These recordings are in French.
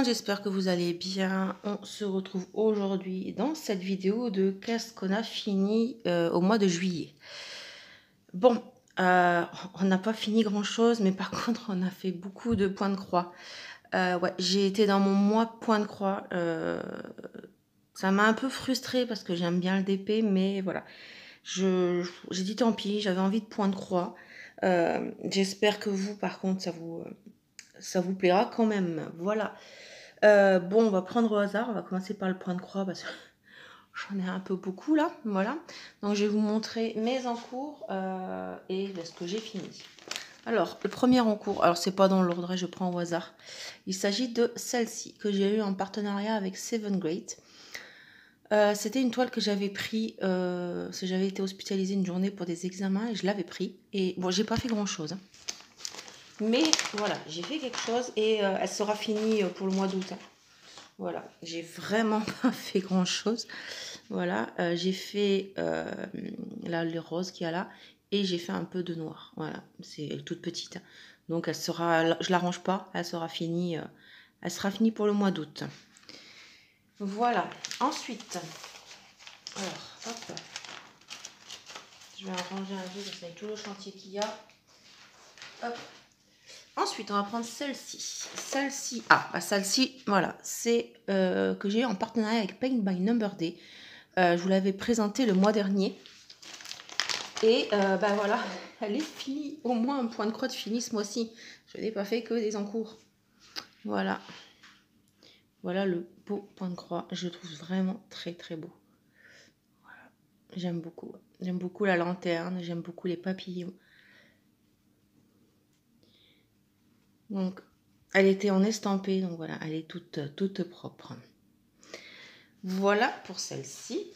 monde, j'espère que vous allez bien. On se retrouve aujourd'hui dans cette vidéo de qu'est-ce qu'on a fini au mois de juillet. Bon, on n'a pas fini grand-chose, mais par contre, on a fait beaucoup de points de croix. Ouais, j'ai été dans mon mois point de croix. Ça m'a un peu frustrée parce que j'aime bien le DP, mais voilà. J'ai dit tant pis, j'avais envie de points de croix. J'espère que vous, par contre, ça vous plaira quand même. Voilà. Bon, on va prendre au hasard. On va commencer par le point de croix parce que j'en ai un peu beaucoup là. Voilà. Donc, je vais vous montrer mes encours et ce que j'ai fini. Alors, le premier encours, alors c'est pas dans l'ordre, je prends au hasard. Il s'agit de celle-ci que j'ai eu en partenariat avec Seven Great. C'était une toile que j'avais pris, j'avais été hospitalisée une journée pour des examens et je l'avais pris. Et bon, j'ai pas fait grand-chose. Hein. Mais voilà, j'ai fait quelque chose et elle sera finie pour le mois d'août. Hein. Voilà, j'ai vraiment pas fait grand chose. Voilà, j'ai fait là les roses qu'il y a là et j'ai fait un peu de noir. Voilà, c'est toute petite. Donc elle sera, je l'arrange pas, elle sera finie pour le mois d'août. Voilà, ensuite, alors hop, je vais arranger un peu parce qu'avec tout le chantier qu'il y a. Hop. Ensuite, on va prendre celle-ci. Celle-ci, celle-ci, voilà, c'est que j'ai eu en partenariat avec Paint by Number Day. Je vous l'avais présenté le mois dernier. Et voilà, elle est finie. Au moins un point de croix de fini ce mois-ci. Je n'ai pas fait que des encours. Voilà. Voilà le beau point de croix. Je le trouve vraiment très très beau. Voilà. J'aime beaucoup. J'aime beaucoup la lanterne. J'aime beaucoup les papillons. Donc, elle était en estampé, donc voilà, elle est toute propre. Voilà pour celle-ci.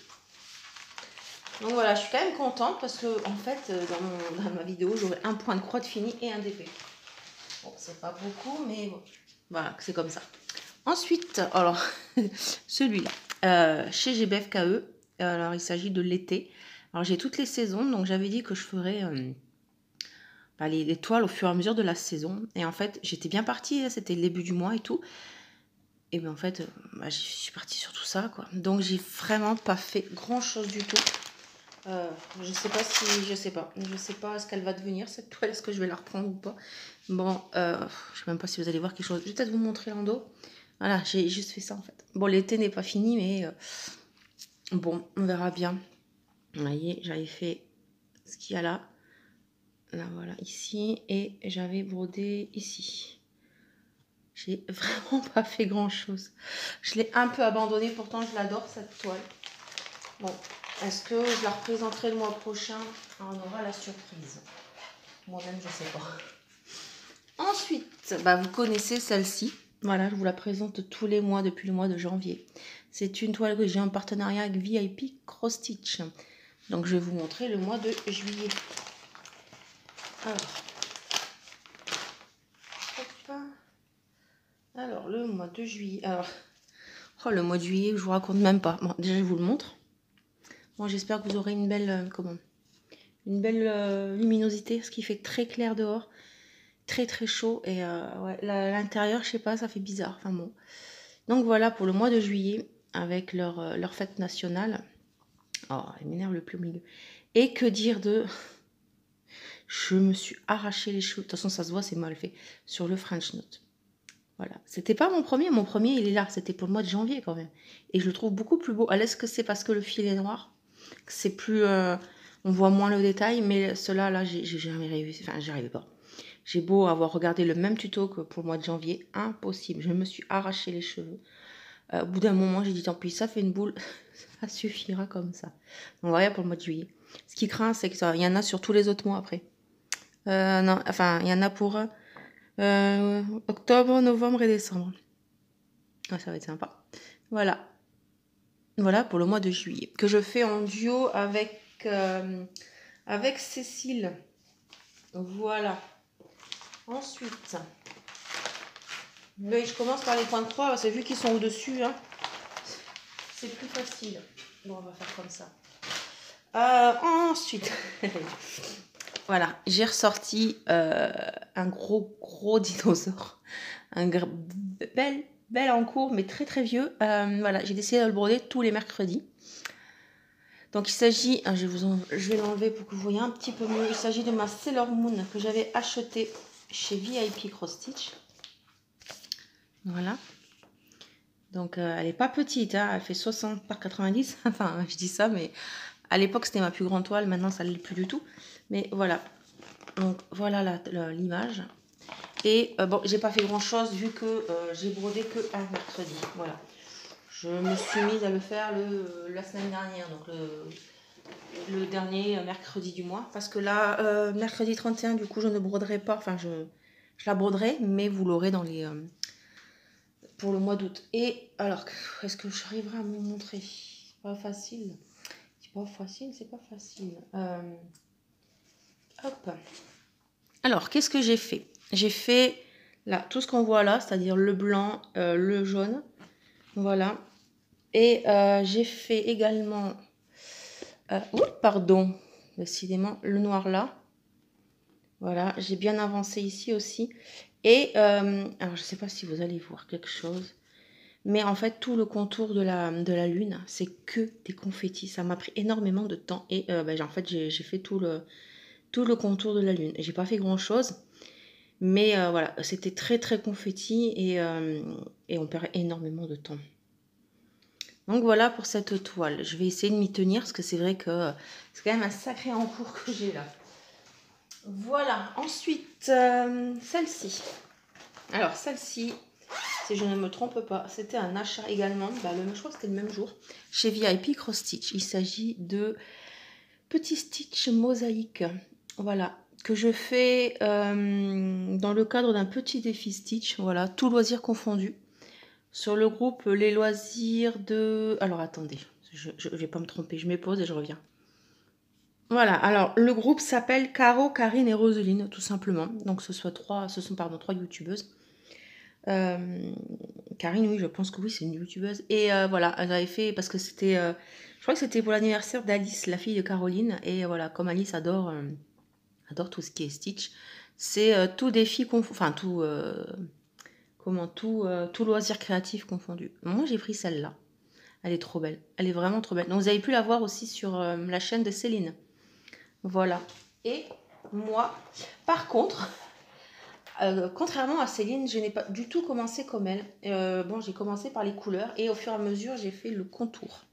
Donc voilà, je suis quand même contente parce que en fait, dans ma vidéo, j'aurai un point de croix de fini et un DP. Bon, c'est pas beaucoup, mais bon, voilà, c'est comme ça. Ensuite, alors, celui-là, chez GBFKE, alors il s'agit de l'été. Alors j'ai toutes les saisons, donc j'avais dit que je ferais les toiles au fur et à mesure de la saison. Et en fait, j'étais bien partie, c'était le début du mois et tout. Et bien en fait, je suis partie sur tout ça, quoi. Donc j'ai vraiment pas fait grand chose du tout. Je sais pas ce qu'elle va devenir cette toile, est-ce que je vais la reprendre ou pas. Bon, je sais même pas si vous allez voir quelque chose. Je vais peut-être vous montrer l'endo. Voilà, j'ai juste fait ça en fait. Bon, l'été n'est pas fini, mais bon, on verra bien. Vous voyez, j'avais fait ce qu'il y a là. Là, voilà, ici. Et j'avais brodé ici. J'ai vraiment pas fait grand chose. Je l'ai un peu abandonnée, pourtant je l'adore cette toile. Bon, est-ce que je la représenterai le mois prochain? On aura la surprise. Moi-même, je sais pas. Ensuite, vous connaissez celle-ci. Voilà, je vous la présente tous les mois depuis le mois de janvier. C'est une toile que j'ai en partenariat avec VIP Cross Stitch. Donc, je vais vous montrer le mois de juillet. Alors, le mois de juillet. Alors, le mois de juillet, je vous raconte même pas. Bon, déjà, je vous le montre. Bon, j'espère que vous aurez une belle, luminosité, ce qui fait très clair dehors, très très chaud. Et ouais, l'intérieur, je sais pas, ça fait bizarre. Enfin bon. Donc voilà pour le mois de juillet avec leur fête nationale. Oh, elle m'énerve le plus au milieu. Et que dire de... Je me suis arraché les cheveux. De toute façon, ça se voit, c'est mal fait. Sur le French Note. Voilà. C'était pas mon premier. Mon premier, il est là. C'était pour le mois de janvier quand même. Et je le trouve beaucoup plus beau. Est-ce que c'est parce que le fil est noir? C'est plus... on voit moins le détail. Mais cela, là, j'ai jamais réussi. Enfin, j'y arrivais pas. J'ai beau avoir regardé le même tuto que pour le mois de janvier. Impossible. Je me suis arraché les cheveux. Au bout d'un moment, j'ai dit tant pis, ça fait une boule. Ça suffira comme ça. Donc voilà pour le mois de juillet. Ce qui craint, c'est qu'il y en a sur tous les autres mois après. Non, enfin, il y en a pour octobre, novembre et décembre. Ah, ça va être sympa. Voilà. Voilà pour le mois de juillet. Que je fais en duo avec Cécile. Voilà. Ensuite, mais je commence par les points de croix. C'est vu qu'ils sont au-dessus. Hein, c'est plus facile. Bon, on va faire comme ça. Ensuite, voilà, j'ai ressorti un gros dinosaure. Un bel belle en cours, mais très très vieux. Voilà, j'ai décidé de le broder tous les mercredis. Donc il s'agit, je vais l'enlever pour que vous voyez un petit peu mieux. Il s'agit de ma Sailor Moon que j'avais achetée chez VIP Cross Stitch. Voilà. Donc elle n'est pas petite, hein, elle fait 60 par 90. Enfin, je dis ça, mais à l'époque c'était ma plus grande toile, maintenant ça ne l'est plus du tout. Mais voilà. Donc voilà l'image. Et bon, j'ai pas fait grand chose vu que j'ai brodé que un mercredi. Voilà. Je me suis mise à le faire la semaine dernière, donc le dernier mercredi du mois. Parce que là, mercredi 31, du coup, je ne broderai pas. Enfin, je la broderai, mais vous l'aurez dans les pour le mois d'août. Et alors, est-ce que j'arriverai à vous montrer? C'est pas facile. C'est pas facile, c'est pas facile. Hop. Alors, qu'est-ce que j'ai fait? J'ai fait là tout ce qu'on voit là, c'est-à-dire le blanc, le jaune. Voilà. Et j'ai fait également, pardon, décidément, le noir là. Voilà, j'ai bien avancé ici aussi. Et alors, je ne sais pas si vous allez voir quelque chose, mais en fait, tout le contour de la lune, c'est que des confettis. Ça m'a pris énormément de temps. Et en fait, j'ai fait tout le contour de la lune. J'ai pas fait grand-chose. Mais voilà, c'était très très confetti et on perd énormément de temps. Donc voilà pour cette toile. Je vais essayer de m'y tenir parce que c'est vrai que c'est quand même un sacré encours que j'ai là. Voilà, ensuite celle-ci. Alors celle-ci, si je ne me trompe pas, c'était un achat également, je crois que c'était le même jour, chez VIP Cross Stitch. Il s'agit de petits stitch mosaïques. Voilà, que je fais dans le cadre d'un petit défi Stitch, voilà, tout loisir confondu. Sur le groupe Les Loisirs de... Alors attendez, je ne vais pas me tromper, je mets pause et je reviens. Voilà, alors le groupe s'appelle Caro, Karine et Roseline, tout simplement. Donc ce sont trois youtubeuses. Karine, oui, je pense que oui, c'est une youtubeuse. Et voilà, elle avait fait, parce que c'était... je crois que c'était pour l'anniversaire d'Alice, la fille de Caroline. Et voilà, comme Alice adore tout ce qui est Stitch, c'est tout défi, enfin tout... tout loisir créatif confondu. Moi, j'ai pris celle-là. Elle est trop belle. Elle est vraiment trop belle. Donc, vous avez pu la voir aussi sur la chaîne de Céline. Voilà. Et moi, par contre, contrairement à Céline, je n'ai pas du tout commencé comme elle. Bon, j'ai commencé par les couleurs et au fur et à mesure, j'ai fait le contour.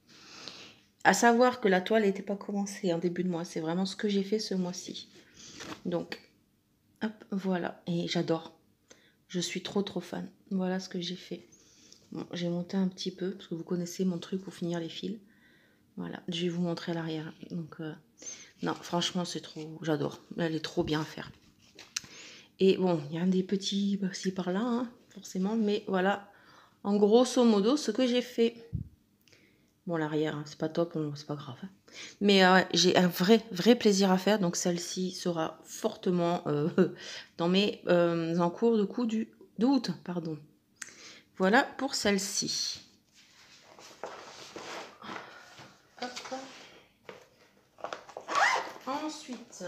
À savoir que la toile n'était pas commencée en début de mois. C'est vraiment ce que j'ai fait ce mois-ci. Donc, hop, voilà. Et j'adore. Je suis trop fan. Voilà ce que j'ai fait. Bon, j'ai monté un petit peu parce que vous connaissez mon truc pour finir les fils. Voilà, je vais vous montrer l'arrière. Donc, non, franchement, c'est trop... J'adore. Elle est trop bien à faire. Et bon, il y a des petits par-ci par-là, hein, forcément. Mais voilà, en grosso modo, ce que j'ai fait. Bon, l'arrière, hein, c'est pas top, c'est pas grave. Hein. Mais j'ai un vrai plaisir à faire. Donc, celle-ci sera fortement dans mes encours de coup d'août, pardon. Voilà pour celle-ci. Ensuite,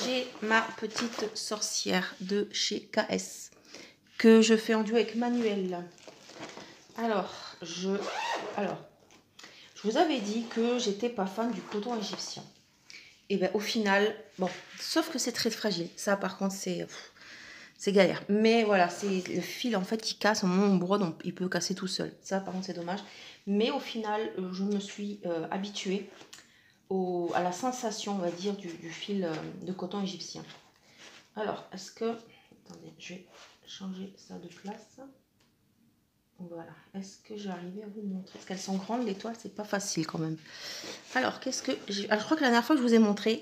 j'ai ma petite sorcière de chez KS que je fais en duo avec Manuel. Alors, je vous avais dit que j'étais pas fan du coton égyptien. Et bien au final, bon, sauf que c'est très fragile. Ça par contre c'est galère. Mais voilà, c'est le fil en fait qui casse. Au moment où on brode, il peut casser tout seul. Ça par contre c'est dommage. Mais au final, je me suis habituée à la sensation, on va dire, du fil de coton égyptien. Alors, est-ce que... Attendez, je vais changer ça de place. Voilà. Est-ce que je vais arriver à vous montrer? Parce qu'elles sont grandes, les toiles, c'est pas facile quand même. Alors, qu'est-ce que... Alors, je crois que la dernière fois que je vous ai montré,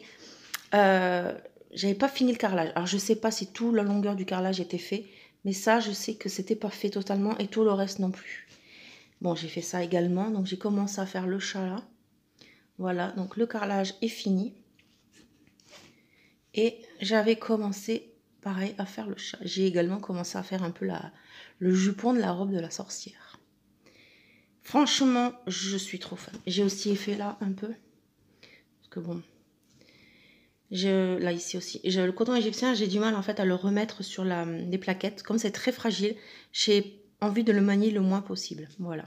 j'avais pas fini le carrelage. Alors, je sais pas si toute la longueur du carrelage était fait, mais ça, je sais que c'était pas fait totalement et tout le reste non plus. Bon, j'ai fait ça également. Donc, j'ai commencé à faire le chat là. Voilà, donc le carrelage est fini. Et j'avais commencé, pareil, à faire le chat. J'ai également commencé à faire un peu le jupon de la robe de la sorcière. Franchement, je suis trop fan. J'ai aussi fait là un peu. Parce que bon, Là, ici aussi. Le coton égyptien, j'ai du mal en fait à le remettre sur les plaquettes. Comme c'est très fragile, j'ai envie de le manier le moins possible. Voilà.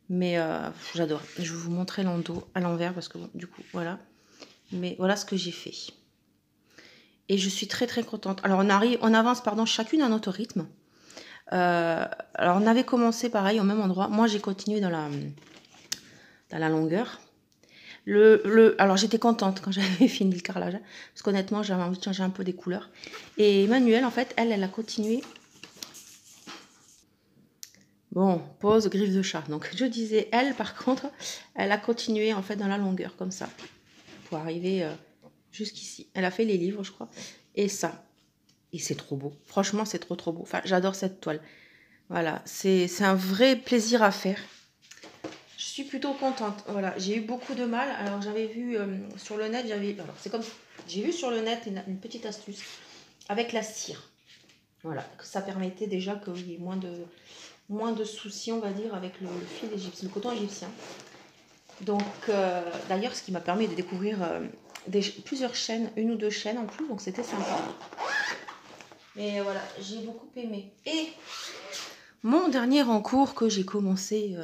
Mais j'adore. Je vais vous montrer l'endos à l'envers parce que bon, du coup, voilà. Mais voilà ce que j'ai fait. Et je suis très très contente. Alors on avance pardon, chacune à notre rythme. Alors on avait commencé pareil au même endroit. Moi j'ai continué dans la longueur. Alors j'étais contente quand j'avais fini le carrelage. Hein, parce qu'honnêtement j'avais envie de changer un peu des couleurs. Et Emmanuelle en fait elle a continué. Bon, pause, griffe de chat. Donc je disais, elle par contre, elle a continué en fait dans la longueur comme ça. Pour arriver jusqu'ici. Elle a fait les livres je crois. Et ça. Et c'est trop beau. Franchement c'est trop trop beau. Enfin j'adore cette toile. Voilà, c'est un vrai plaisir à faire. Je suis plutôt contente. Voilà, j'ai eu beaucoup de mal. Alors j'avais vu sur le net, c'est comme j'ai vu sur le net une petite astuce avec la cire. Voilà, que ça permettait déjà qu'il y ait moins de soucis, on va dire, avec le fil égyptien, le coton égyptien. Donc d'ailleurs, ce qui m'a permis de découvrir plusieurs chaînes, une ou deux chaînes en plus, donc c'était sympa. Mais voilà, j'ai beaucoup aimé. Et mon dernier en cours que j'ai commencé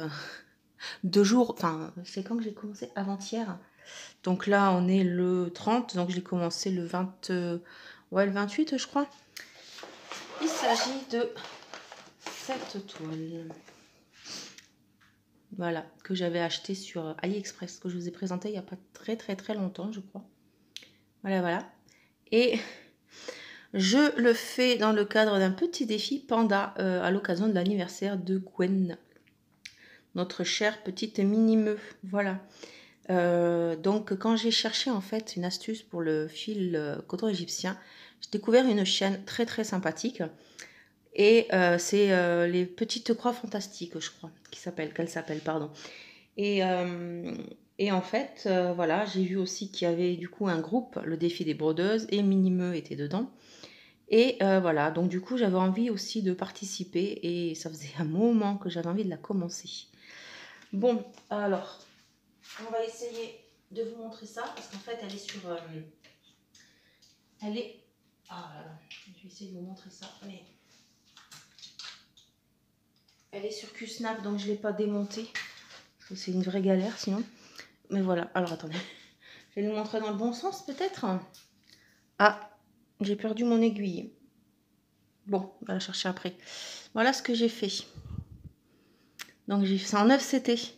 2 jours, enfin c'est quand que j'ai commencé? Avant-hier. Donc là on est le 30, donc j'ai commencé le 20, ouais le 28 je crois. Il s'agit de cette toile. Voilà, que j'avais acheté sur AliExpress, que je vous ai présenté il n'y a pas très très très longtemps je crois. Voilà voilà. Et je le fais dans le cadre d'un petit défi panda à l'occasion de l'anniversaire de Gwen. Notre chère petite mini-meux. Voilà. Donc quand j'ai cherché en fait une astuce pour le fil coton égyptien, j'ai découvert une chaîne très très sympathique. Et c'est les petites croix fantastiques, je crois, qu'elle s'appelle, pardon. Et en fait, voilà, j'ai vu aussi qu'il y avait du coup un groupe, le défi des brodeuses, et Minimeux était dedans. Et voilà, donc du coup, j'avais envie aussi de participer, et ça faisait un moment que j'avais envie de la commencer. Bon, alors, on va essayer de vous montrer ça, parce qu'en fait, elle est sur... elle est... Ah, je vais essayer de vous montrer ça, mais... Elle est sur Q-Snap, donc je ne l'ai pas démontée. C'est une vraie galère sinon. Mais voilà, alors attendez. Je vais le montrer dans le bon sens peut-être. Ah, j'ai perdu mon aiguille. Bon, on va la chercher après. Voilà ce que j'ai fait. Donc j'ai fait ça en 9CT.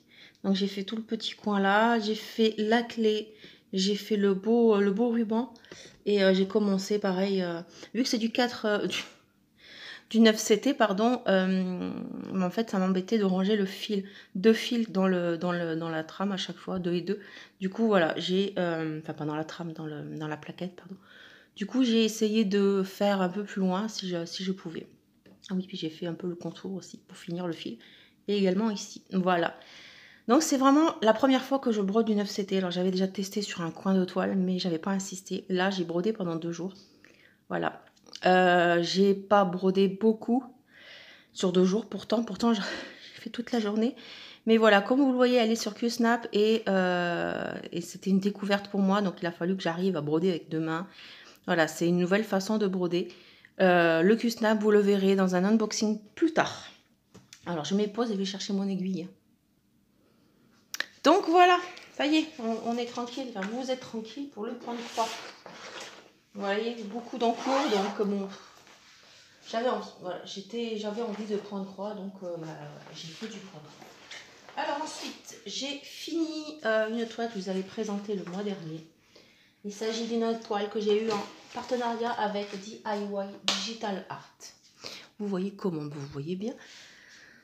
Donc j'ai fait tout le petit coin là. J'ai fait la clé. J'ai fait le beau ruban. Et j'ai commencé pareil. Vu que c'est du 4... du 9CT, pardon, en fait, ça m'embêtait de ranger le fil, 2 fils dans la trame à chaque fois, 2 et 2. Du coup, voilà, j'ai, enfin pas dans la trame, dans la plaquette, pardon. Du coup, j'ai essayé de faire un peu plus loin si je pouvais. Ah oui, puis j'ai fait un peu le contour aussi pour finir le fil. Et également ici, voilà. Donc c'est vraiment la première fois que je brode du 9CT. Alors j'avais déjà testé sur un coin de toile, mais j'avais pas insisté. Là, j'ai brodé pendant 2 jours. Voilà. J'ai pas brodé beaucoup sur 2 jours, pourtant j'ai fait toute la journée. Mais voilà, comme vous le voyez, elle est sur Q-Snap et c'était une découverte pour moi, donc il a fallu que j'arrive à broder avec 2 mains. Voilà, c'est une nouvelle façon de broder. Le Q-Snap, vous le verrez dans un unboxing plus tard. Alors je mets pause et je vais chercher mon aiguille. Donc voilà, ça y est, on est tranquille, enfin vous êtes tranquille pour le point de croix. Vous voyez, beaucoup d'encours, donc bon, j'avais envie, voilà, j'avais envie de prendre croix, donc j'ai fait du point de croix. Alors ensuite, j'ai fini une toile que je vous avais présentée le mois dernier. Il s'agit d'une toile que j'ai eue en partenariat avec DIY Digital Art. Vous voyez comment, vous voyez bien.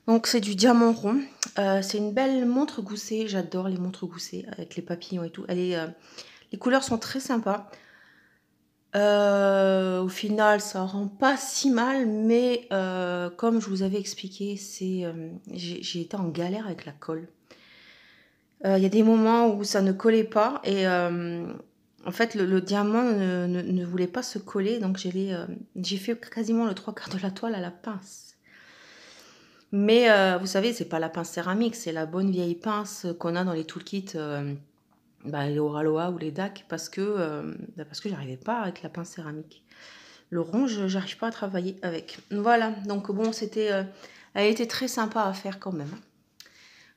Donc c'est du diamant rond. C'est une belle montre goussée. J'adore les montres goussées avec les papillons et tout. Les couleurs sont très sympas. Au final, ça rend pas si mal, mais comme je vous avais expliqué, j'ai été en galère avec la colle. Il y a des moments où ça ne collait pas et en fait le diamant ne voulait pas se coller, donc j'ai fait quasiment le 3/4 de la toile à la pince. Mais vous savez, c'est pas la pince céramique, c'est la bonne vieille pince qu'on a dans les toolkits les Oraloa ou les DAC parce que j'arrivais pas avec la pince céramique. Le rond, j'arrive pas à travailler avec. Voilà, donc bon, elle a été très sympa à faire quand même.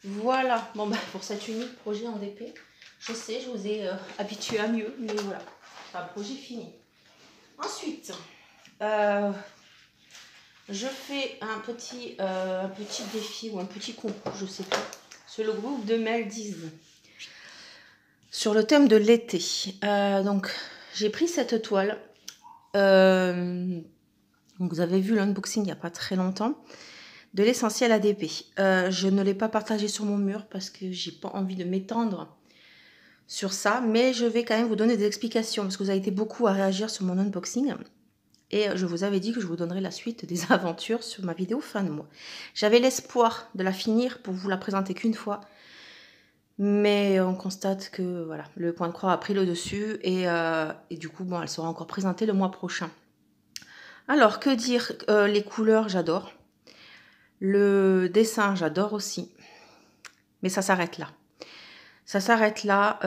Voilà, bon pour cet unique projet en DP, je sais, je vous ai habitué à mieux, mais voilà, c'est un projet fini. Ensuite, je fais un petit défi ou un petit concours, je sais pas, sur le groupe de Meldies, sur le thème de l'été. Donc, j'ai pris cette toile. Donc vous avez vu l'unboxing il n'y a pas très longtemps de l'essentiel ADP. Je ne l'ai pas partagé sur mon mur parce que j'ai pas envie de m'étendre sur ça, mais je vais quand même vous donner des explications parce que vous avez été beaucoup à réagir sur mon unboxing et je vous avais dit que je vous donnerais la suite des aventures sur ma vidéo fin de mois. J'avais l'espoir de la finir pour vous la présenter qu'une fois, mais on constate que voilà, le point de croix a pris le dessus et du coup bon, elle sera encore présentée le mois prochain. Alors que dire, les couleurs j'adore, le dessin j'adore aussi, mais ça s'arrête là. Ça s'arrête là.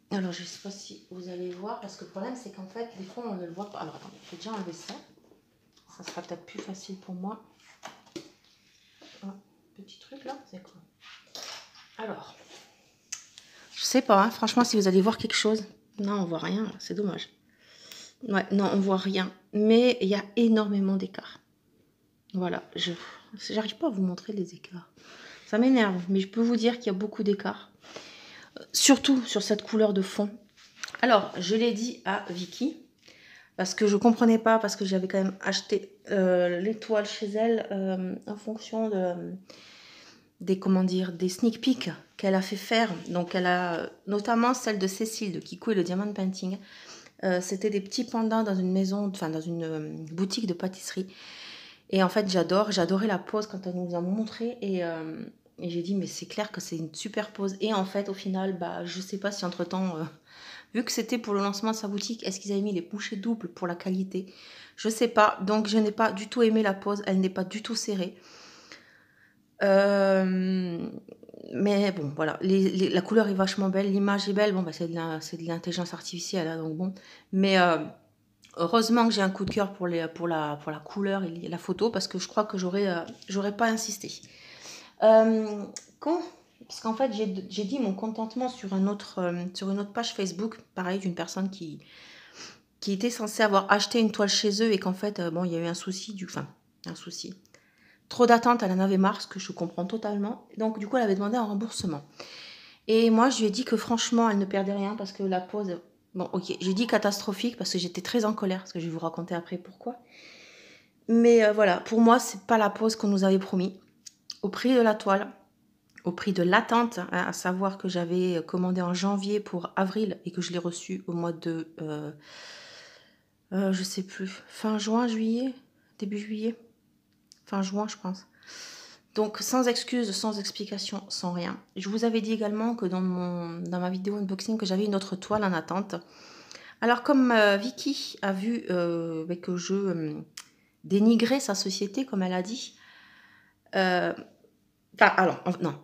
Alors, je ne sais pas si vous allez voir, parce que le problème, c'est qu'en fait, des fois, on ne le voit pas. Alors, attendez, je vais déjà enlever ça. Ça sera peut-être plus facile pour moi. Un petit truc là, c'est quoi? Alors, je sais pas, hein, franchement, si vous allez voir quelque chose. Non, on voit rien, c'est dommage. Ouais, non, on voit rien. Mais il y a énormément d'écarts. Voilà, j'arrive pas à vous montrer les écarts. Ça m'énerve, mais je peux vous dire qu'il y a beaucoup d'écarts. Surtout sur cette couleur de fond. Alors, je l'ai dit à Vicky, parce que je ne comprenais pas, parce que j'avais quand même acheté l'étoile chez elle en fonction des sneak peeks qu'elle a fait faire. Donc, elle a notamment celle de Cécile, de Kiko et le Diamond Painting. C'était des petits pendants dans une maison, enfin dans une boutique de pâtisserie. Et en fait, j'adorais la pose quand elle nous a montré. Et j'ai dit, mais c'est clair que c'est une super pose. Et en fait, au final, je sais pas si entre-temps, vu que c'était pour le lancement de sa boutique, est-ce qu'ils avaient mis les bouchées doubles pour la qualité? Je sais pas. Donc, je n'ai pas du tout aimé la pose. Elle n'est pas du tout serrée. Mais bon, voilà. La couleur est vachement belle. L'image est belle. Bon, c'est de l'intelligence artificielle. Hein, donc bon. Mais heureusement que j'ai un coup de cœur pour la couleur et la photo, parce que je crois que j'aurais pas insisté. Parce qu'en fait, j'ai dit mon contentement sur une autre page Facebook, pareil, d'une personne qui était censée avoir acheté une toile chez eux et qu'en fait, il y a eu un souci, trop d'attente, elle en avait marre, ce que je comprends totalement. Donc, du coup, elle avait demandé un remboursement. Et moi, je lui ai dit que franchement, elle ne perdait rien parce que la pose... Bon, ok, j'ai dit catastrophique parce que j'étais très en colère, parce que je vais vous raconter après pourquoi. Mais voilà, pour moi, c'est pas la pose qu'on nous avait promis. Au prix de la toile, au prix de l'attente, hein, à savoir que j'avais commandé en janvier pour avril et que je l'ai reçu au mois de... je sais plus, fin juin, juillet, début juillet, fin juin, je pense. Donc, sans excuse, sans explication, sans rien. Je vous avais dit également que dans ma vidéo unboxing, que j'avais une autre toile en attente. Alors, comme Vicky a vu que je dénigrais sa société, comme elle a dit, non,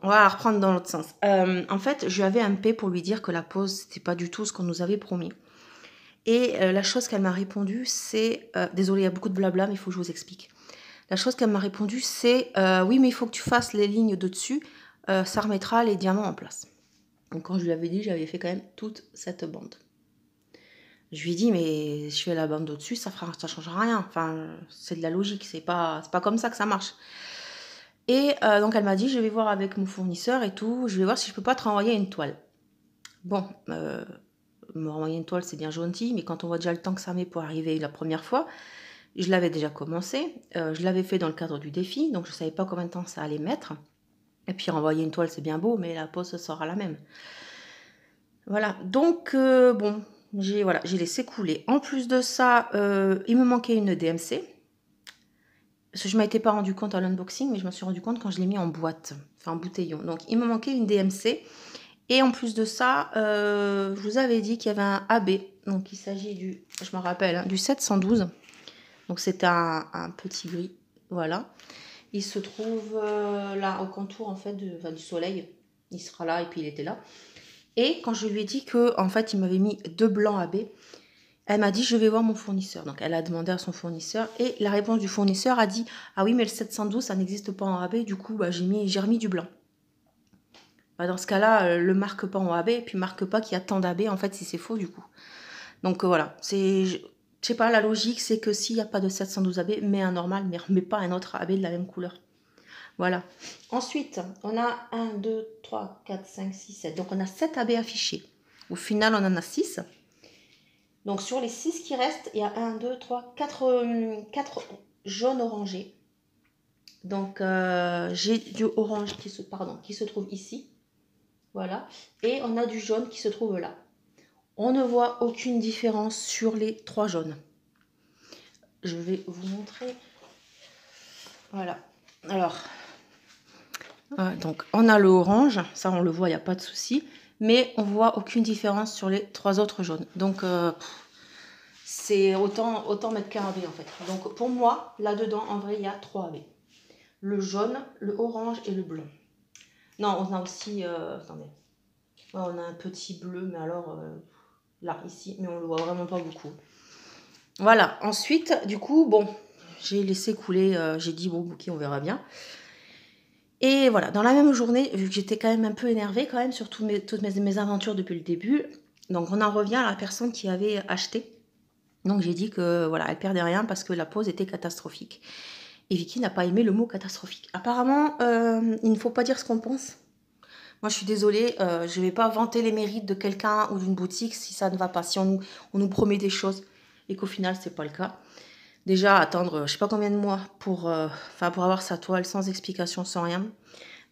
on va reprendre dans l'autre sens. En fait, je lui avais un P pour lui dire que la pause, c'était pas du tout ce qu'on nous avait promis. Et la chose qu'elle m'a répondu, c'est... désolée, il y a beaucoup de blabla, mais il faut que je vous explique. La chose qu'elle m'a répondu, c'est oui, mais il faut que tu fasses les lignes de dessus, ça remettra les diamants en place. Donc quand je lui avais dit, j'avais fait quand même toute cette bande. Je lui ai dit, mais je fais la bande au-dessus, ça changera rien. Enfin, c'est de la logique, c'est pas comme ça que ça marche. Et donc elle m'a dit, je vais voir avec mon fournisseur et tout, je vais voir si je peux pas te renvoyer une toile. Bon, me renvoyer une toile, c'est bien gentil, mais quand on voit déjà le temps que ça met pour arriver la première fois, je l'avais déjà commencé, je l'avais fait dans le cadre du défi, donc je ne savais pas combien de temps ça allait mettre. Et puis renvoyer une toile, c'est bien beau, mais la pose se sera la même. Voilà, donc bon, j'ai laissé couler. En plus de ça, il me manquait une DMC. Parce que je ne m'étais pas rendu compte à l'unboxing, mais je me suis rendu compte quand je l'ai mis en boîte, enfin en bouteillon. Donc il me manquait une DMC. Et en plus de ça, je vous avais dit qu'il y avait un AB. Donc il s'agit du, je me rappelle, hein, du 712. Donc c'est un petit gris, voilà. Il se trouve là au contour en fait du soleil. il sera là et puis il était là. Et quand je lui ai dit que en fait il m'avait mis 2 blancs AB, elle m'a dit je vais voir mon fournisseur. Donc elle a demandé à son fournisseur et la réponse du fournisseur a dit ah oui mais le 712 ça n'existe pas en AB, du coup bah, j'ai remis du blanc. Bah, dans ce cas-là, le marque pas en AB et puis marque pas qu'il y a tant d'AB en fait si c'est faux du coup. Donc voilà, je sais pas, la logique c'est que s'il n'y a pas de 712 AB, mets un normal mais remets pas un autre AB de la même couleur. Voilà. Ensuite, on a 1, 2, 3, 4, 5, 6, 7. Donc on a 7 AB affichés. Au final, on en a 6. Donc sur les 6 qui restent, il y a 1, 2, 3, 4 jaunes orangés. Donc j'ai du orange qui se trouve ici. Voilà. Et on a du jaune qui se trouve là. On ne voit aucune différence sur les 3 jaunes. Je vais vous montrer. Voilà. Alors, donc on a le orange, ça on le voit, il n'y a pas de souci. Mais on voit aucune différence sur les 3 autres jaunes. Donc c'est autant mettre qu'un AB en fait. Donc pour moi, là-dedans, en vrai, il y a 3 AB. Le jaune, le orange et le blanc. Non, on a aussi... attendez. Ouais, on a un petit bleu, mais alors... là, ici, mais on le voit vraiment pas beaucoup. Voilà. Ensuite, du coup, bon, j'ai laissé couler. J'ai dit, bon, ok, on verra bien. Et voilà, dans la même journée, vu que j'étais quand même un peu énervée quand même sur toutes mes aventures depuis le début, donc on en revient à la personne qui avait acheté. Donc j'ai dit que voilà, elle perdait rien parce que la pause était catastrophique. Et Vicky n'a pas aimé le mot catastrophique. Apparemment, il ne faut pas dire ce qu'on pense. Moi, je suis désolée, je ne vais pas vanter les mérites de quelqu'un ou d'une boutique si ça ne va pas, si on nous promet des choses et qu'au final, ce n'est pas le cas. Déjà, attendre je ne sais pas combien de mois pour avoir sa toile sans explication, sans rien.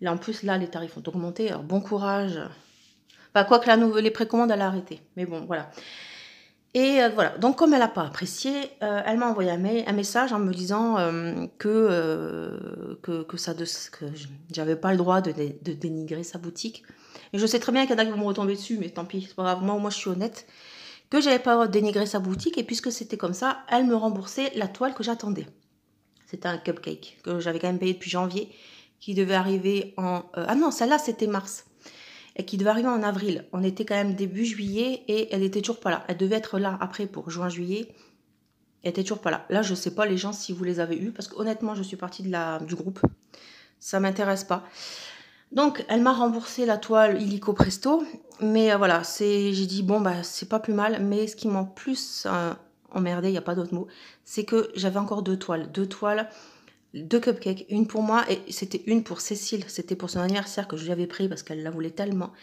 Et en plus, là, les tarifs ont augmenté. Alors, bon courage. Enfin, quoi que les précommandes, elle a arrêté. Mais bon, voilà. Et voilà, donc comme elle n'a pas apprécié, elle m'a envoyé un message en me disant que j'avais pas le droit de dénigrer sa boutique. Et je sais très bien qu'il y en a qui vont me retomber dessus, mais tant pis, c'est pas grave, moi je suis honnête, que j'avais pas le droit de dénigrer sa boutique, et puisque c'était comme ça, elle me remboursait la toile que j'attendais. C'était un cupcake que j'avais quand même payé depuis janvier, qui devait arriver en... ah non, celle-là c'était mars. Et qui devait arriver en avril. On était quand même début juillet et elle était toujours pas là. Elle devait être là après pour juin-juillet. Elle était toujours pas là. Là, je sais pas les gens si vous les avez eus parce que honnêtement, je suis partie du groupe. Ça m'intéresse pas. Donc, elle m'a remboursé la toile illico presto. Mais voilà, j'ai dit bon bah c'est pas plus mal. Mais ce qui m'a plus emmerdé, il n'y a pas d'autre mot, c'est que j'avais encore 2 toiles. 2 cupcakes, une pour moi et c'était une pour Cécile. C'était pour son anniversaire que je lui avais pris parce qu'elle la voulait tellement.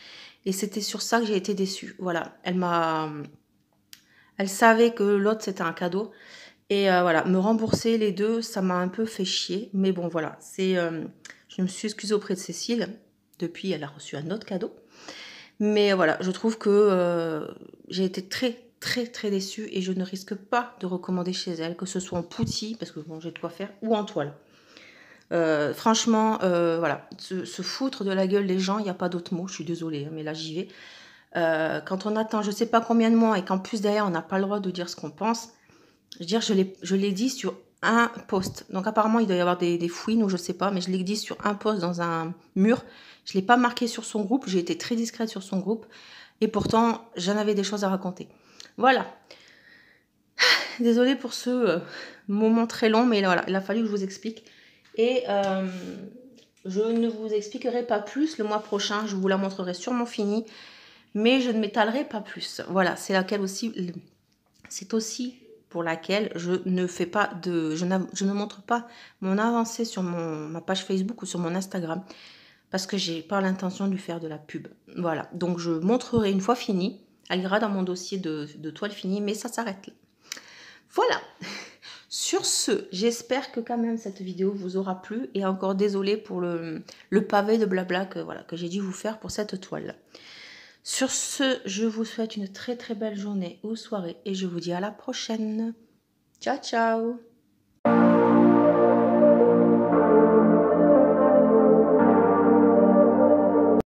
Et c'était sur ça que j'ai été déçue. Voilà, elle savait que l'autre c'était un cadeau. Et voilà, me rembourser les 2, ça m'a un peu fait chier. Mais bon, voilà, je me suis excusée auprès de Cécile. Depuis, elle a reçu un autre cadeau. Mais voilà, je trouve que j'ai été très déçue et je ne risque pas de recommander chez elle, que ce soit en poutis, parce que bon, j'ai de quoi faire, ou en toile. Franchement, voilà, se foutre de la gueule des gens, il n'y a pas d'autre mot, je suis désolée, hein, mais là j'y vais. Quand on attend je sais pas combien de mois et qu'en plus derrière on n'a pas le droit de dire ce qu'on pense, je veux dire, je l'ai dit sur un post. Donc apparemment il doit y avoir des fouines ou je sais pas, mais je l'ai dit sur un post dans un mur. Je l'ai pas marqué sur son groupe, j'ai été très discrète sur son groupe et pourtant j'en avais des choses à raconter. Voilà. Désolée pour ce moment très long, mais voilà, il a fallu que je vous explique. Et je ne vous expliquerai pas plus le mois prochain, je vous la montrerai sûrement finie, mais je ne m'étalerai pas plus. Voilà, c'est aussi pour laquelle je ne montre pas mon avancée sur ma page Facebook ou sur mon Instagram, parce que j'ai pas l'intention de lui faire de la pub. Voilà, donc je montrerai une fois fini, elle ira dans mon dossier de toile finie, mais ça s'arrête là. Voilà. Sur ce, j'espère que quand même cette vidéo vous aura plu et encore désolée pour le pavé de blabla que j'ai dû vous faire pour cette toile. Sur ce, je vous souhaite une très belle journée ou soirée et je vous dis à la prochaine. Ciao ciao.